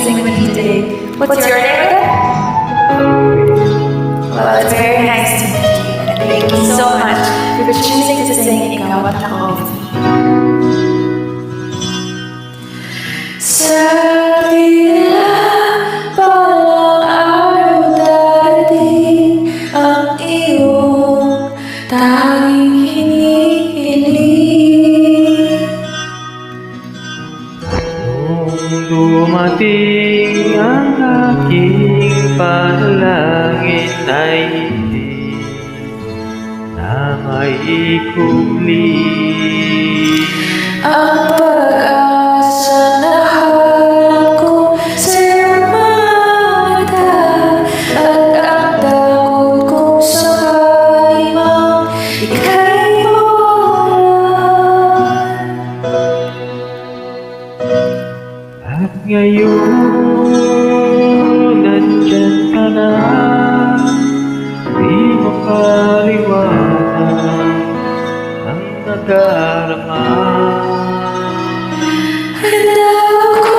sing with you today. What's your name again? Well, it's very nice to meet you. And thank you so much for choosing to sing Ikaw at Ako with me. Sabi nila, balang araw darating ang iyong tanging hinihiling. Kung dumating ang aking panalangin ay hindi na maikubli. Ang pag-asa na hanap ko sa iyong mga mata, at ang takot kung sakali mang ika'y mawalan. At ngayon, nandyan ka na, di makaliwanag ang nadarama. Handa ako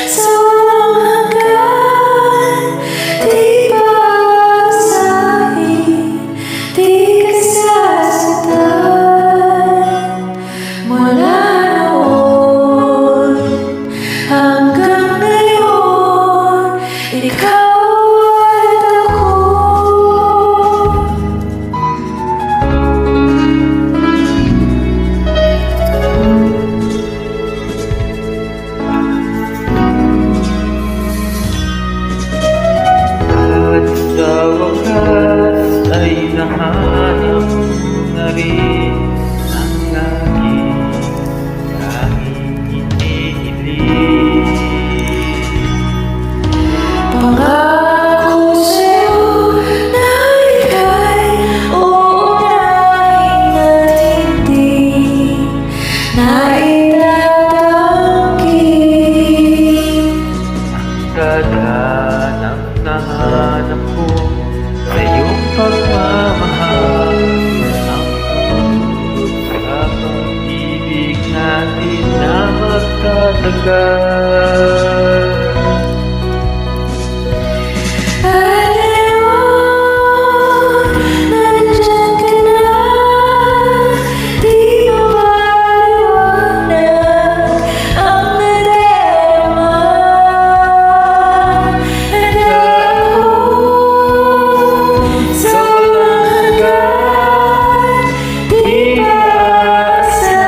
sa walang hanggan, di paasahin, di kasasaktan. Mula noon hanggang ngayon, ikaw at ako. At sa wakas ay nahanap na rin ang aking tanging hinihiling. Pangako sa'yo na ika'y uunahin at hindi na itatanggi. Kaganang nahanap ko sa iyong pagmamahal, ang sa pag-ibig natin na magtatagal. At ngayon, nandyan ka na, di mapaliwanag ang nadarama. Handa ako sa walang hanggan, di paasahin,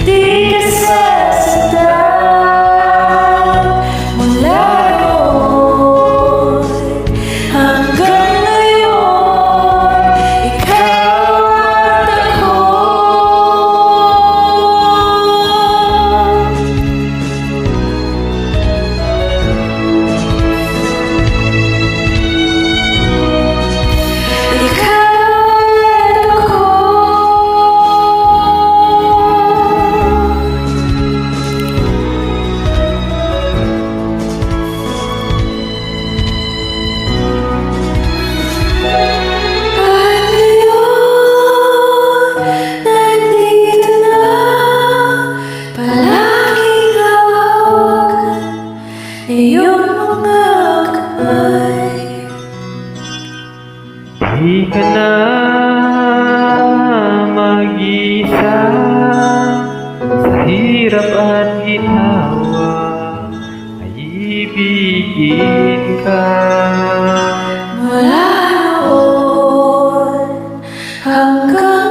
di kasasaktan. Mula noon hanggang ngayon, ikaw at ako. Ikaw at ako. At ngayon, nandito na, palaging hawakan iyong mga kamay. Di ka na mag-isa sa hirap at ginawa, ay ibigin ka. Mula noon hanggang